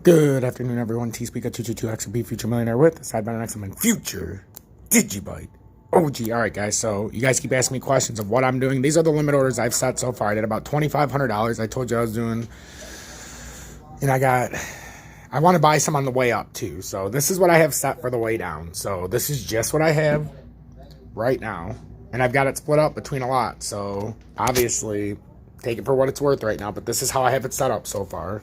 Good afternoon, everyone. T-Speaker 222 XLB Future Millionaire with Hbar and Xlm Future Dgb. OG. Alright, guys. So, you guys keep asking me questions of what I'm doing. These are the limit orders I've set so far. I did about $2,500. I told you I was doing. And I want to buy some on the way up, too. So, this is what I have set for the way down. So, this is just what I have right now. And I've got it split up between a lot. So, obviously, take it for what it's worth right now. But this is how I have it set up so far.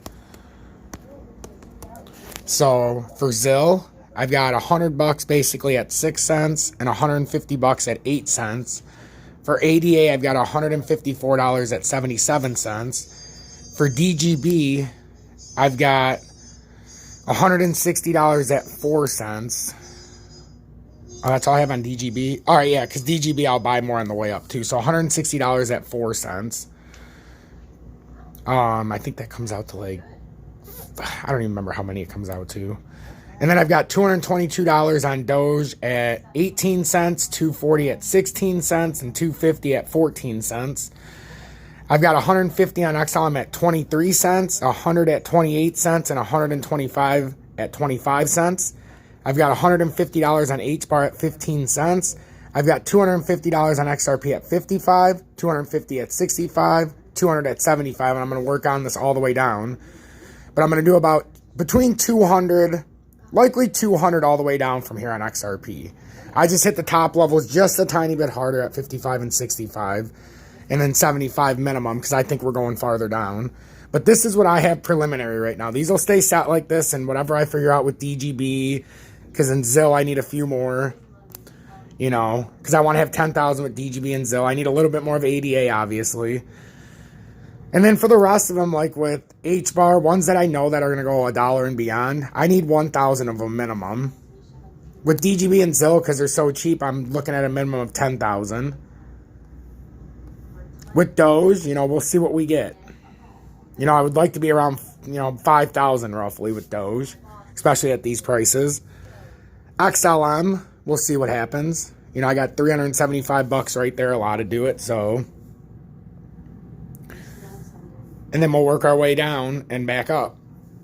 So for Zil, I've got $100 basically at 6 cents and $150 at 8 cents. For ADA, I've got $154 at 77 cents. For DGB, I've got $160 at 4 cents. Oh, that's all I have on DGB. All right, yeah, because DGB I'll buy more on the way up too. So $160 at 4 cents. I think that comes out to like, I don't even remember how many it comes out to. And then I've got $222 on Doge at 18 cents, $240 at 16 cents, and $250 at 14 cents. I've got $150 on Xlm at 23 cents, $100 at 28 cents, and $125 at 25 cents. I've got $150 on Hbar at 15 cents. I've got $250 on XRP at 55, $250 at 65, $200 at 75, and I'm going to work on this all the way down. But I'm going to do about between 200, likely 200 all the way down from here on XRP. I just hit the top levels just a tiny bit harder at 55 and 65. And then 75 minimum because I think we're going farther down. But this is what I have preliminary right now. These will stay set like this. And whatever I figure out with DGB. Because in Zil I need a few more. You know. Because I want to have 10,000 with DGB and Zil. I need a little bit more of ADA obviously. And then for the rest of them, like with Hbar, ones that I know that are going to go $1 and beyond, I need 1,000 of them minimum. With DGB and Zil, because they're so cheap, I'm looking at a minimum of 10,000. With Doge, you know, we'll see what we get. You know, I would like to be around, 5,000 roughly with Doge, especially at these prices. Xlm, we'll see what happens. You know, I got $375 right there, a lot to do it, so. And then we'll work our way down and back up.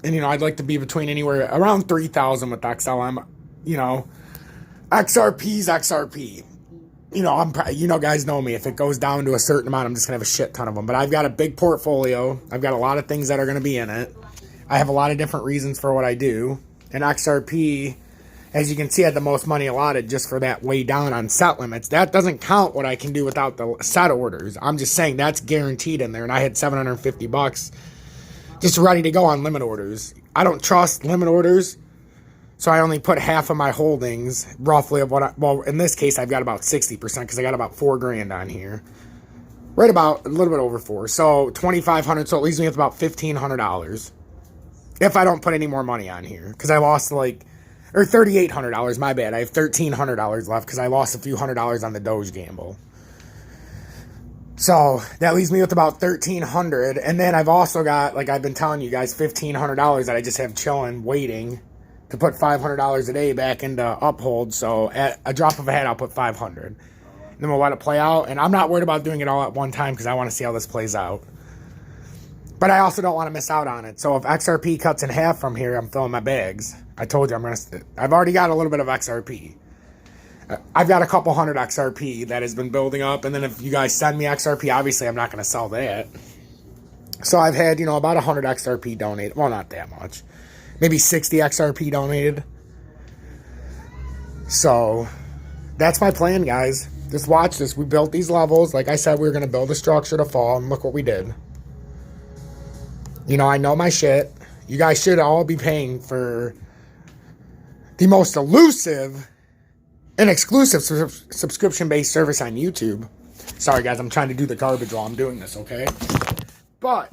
And, I'd like to be between anywhere around 3,000 with XLM. XRP's XRP. Guys know me. If it goes down to a certain amount, I'm just going to have a shit ton of them. But I've got a big portfolio. I've got a lot of things that are going to be in it. I have a lot of different reasons for what I do. And XRP, as you can see, had the most money allotted just for that way down on set limits. That doesn't count what I can do without the set orders. I'm just saying that's guaranteed in there. And I had $750 just ready to go on limit orders. I don't trust limit orders. So I only put half of my holdings, roughly, of what well, in this case, I've got about 60% because I got about $4,000 on here. Right about a little bit over 4. So $2,500, so it leaves me with about $1,500. If I don't put any more money on here. Because I lost or $3,800, my bad. I have $1,300 left because I lost a few $100 on the Doge gamble. So that leaves me with about $1,300. And then I've also got, like I've been telling you guys, $1,500 that I just have chilling, waiting to put $500 a day back into Uphold. So at a drop of a hat, I'll put $500. And then we'll let it play out. And I'm not worried about doing it all at one time because I want to see how this plays out. But I also don't want to miss out on it. So if XRP cuts in half from here, I'm filling my bags. I told you I've already got a little bit of XRP. I've got a couple hundred XRP that has been building up. And then if you guys send me XRP, obviously I'm not going to sell that. So I've had, about 100 XRP donated. Well, not that much. Maybe 60 XRP donated. So that's my plan, guys. Just watch this. We built these levels. Like I said, we were going to build a structure to fall. And look what we did. I know my shit. You guys should all be paying for the most elusive and exclusive subscription-based service on YouTube. Sorry, guys. I'm trying to do the garbage while I'm doing this, okay? But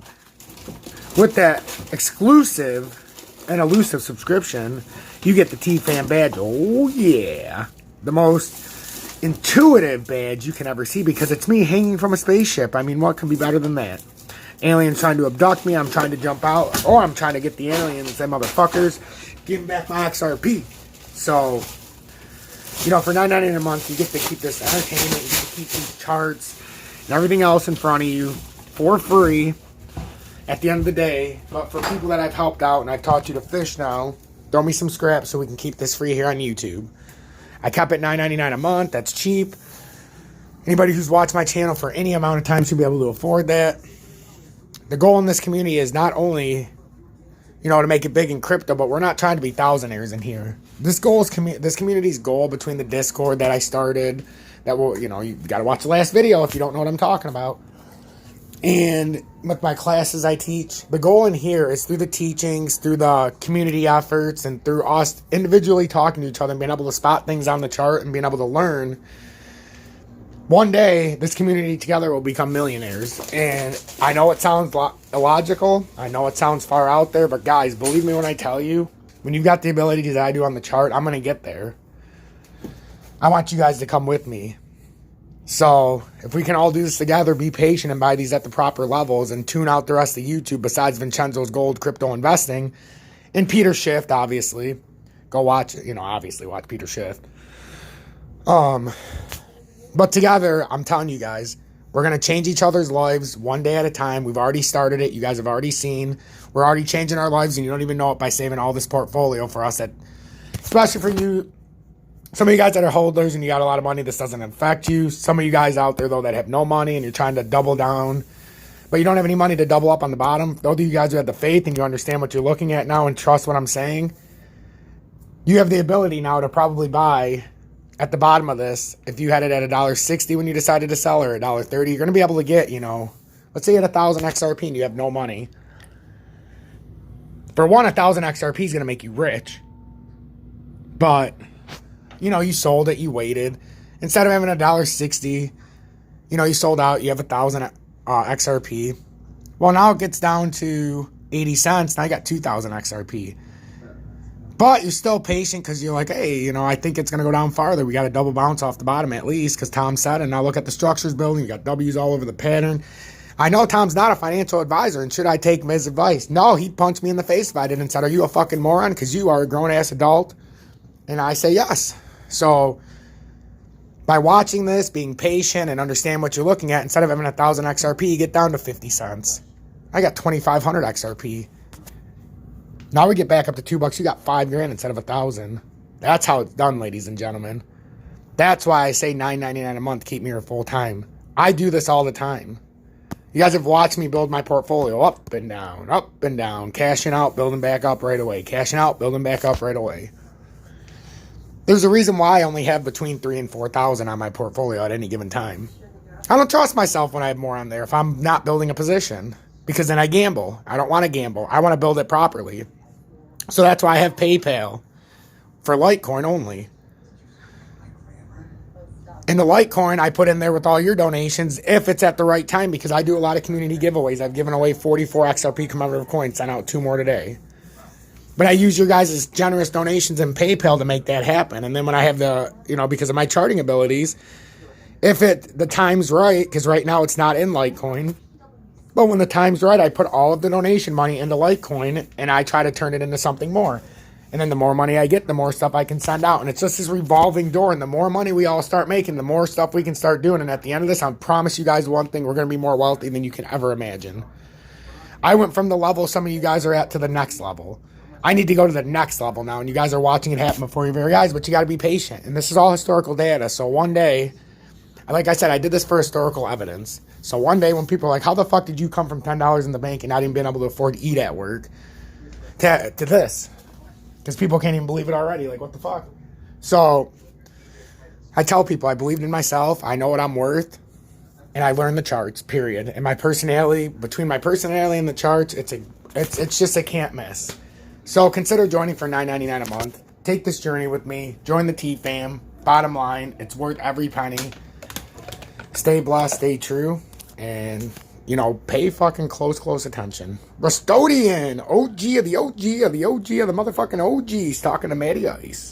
with that exclusive and elusive subscription, you get the T-Fan badge. Oh, yeah. The most intuitive badge you can ever see because it's me hanging from a spaceship. I mean, what can be better than that? Aliens trying to abduct me, I'm trying to jump out, or I'm trying to get the aliens, them motherfuckers, give them back my XRP. So, for $9.99 a month, you get to keep this entertainment, you get to keep these charts, and everything else in front of you for free. at the end of the day. But for people that I've helped out and I've taught you to fish now, throw me some scraps so we can keep this free here on YouTube. I kept it $9.99 a month. That's cheap. Anybody who's watched my channel for any amount of time should be able to afford that. The goal in this community is not only, you know, to make it big in crypto, but we're not trying to be thousandaires in here. This goal is this community's goal between the Discord that I started, that will, you know, you got to watch the last video if you don't know what I'm talking about. And with my classes I teach, the goal in here is through the teachings, through the community efforts, and through us individually talking to each other and being able to spot things on the chart and being able to learn. One day, this community together will become millionaires. And I know it sounds illogical. I know it sounds far out there. But guys, believe me when I tell you, when you've got the abilities that I do on the chart, I'm going to get there. I want you guys to come with me. So if we can all do this together, be patient and buy these at the proper levels and tune out the rest of YouTube besides Vincenzo's Gold Crypto Investing and Peter Schiff, obviously. Go watch, you know, obviously watch Peter Schiff. But together, I'm telling you guys, we're going to change each other's lives one day at a time. We've already started it. You guys have already seen. We're already changing our lives, and you don't even know it by saving all this portfolio for us. That, especially for you, some of you guys that are holders and you got a lot of money, this doesn't affect you. Some of you guys out there, though, that have no money and you're trying to double down, but you don't have any money to double up on the bottom. Those of you guys who have the faith and you understand what you're looking at now and trust what I'm saying, you have the ability now to probably buy at the bottom of this. If you had it at $1.60 when you decided to sell, or $1.30, you're going to be able to get, you know, let's say you had 1,000 XRP and you have no money. For one, 1,000 XRP is going to make you rich. But, you know, you sold it, you waited. Instead of having $1.60, you know, you sold out, you have 1,000 XRP. Well, now it gets down to 80 cents. Now you got 2,000 XRP. But you're still patient because you're like, hey, you know, I think it's going to go down farther. We got a double bounce off the bottom at least because Tom said it. Now look at the structures building. You got W's all over the pattern. I know Tom's not a financial advisor, and should I take his advice? No, he'd punch me in the face if I did and said, are you a fucking moron? Because you are a grown-ass adult. And I say yes. So by watching this, being patient, and understand what you're looking at, instead of having 1,000 XRP, you get down to 50 cents. I got 2,500 XRP. Now we get back up to $2. You got $5,000 instead of 1,000. That's how it's done, ladies and gentlemen. That's why I say $9.99 a month. Keep me here full time. I do this all the time. You guys have watched me build my portfolio up and down, cashing out, building back up right away, cashing out, building back up right away. There's a reason why I only have between 3,000 and 4,000 on my portfolio at any given time. I don't trust myself when I have more on there if I'm not building a position, because then I gamble. I don't want to gamble. I want to build it properly. So that's why I have PayPal for Litecoin only. And the Litecoin I put in there with all your donations if it's at the right time, because I do a lot of community giveaways. I've given away 44 XRP commemorative coins, sent out 2 more today. But I use your guys' generous donations in PayPal to make that happen. And then when I have the, you know, because of my charting abilities, if the time's right, because right now it's not in Litecoin, but when the time's right, I put all of the donation money into Litecoin, and I try to turn it into something more. And then the more money I get, the more stuff I can send out. And it's just this revolving door. And the more money we all start making, the more stuff we can start doing. And at the end of this, I promise you guys one thing. We're going to be more wealthy than you can ever imagine. I went from the level some of you guys are at to the next level. I need to go to the next level now. And you guys are watching it happen before your very eyes. But you got to be patient. And this is all historical data. So one day, like I said, I did this for historical evidence. So one day when people are like, how the fuck did you come from $10 in the bank and not even being able to afford to eat at work to this? Because people can't even believe it already. Like, what the fuck? So I tell people I believed in myself. I know what I'm worth. And I learned the charts, period. And my personality, between my personality and the charts, it's just a can't miss. So consider joining for $9.99 a month. Take this journey with me. Join the T-Fam. Bottom line, it's worth every penny. Stay blessed, stay true, and, you know, pay fucking close attention. Rustodian, OG of the OG of the OG of the motherfucking OGs, talking to Matty Ice.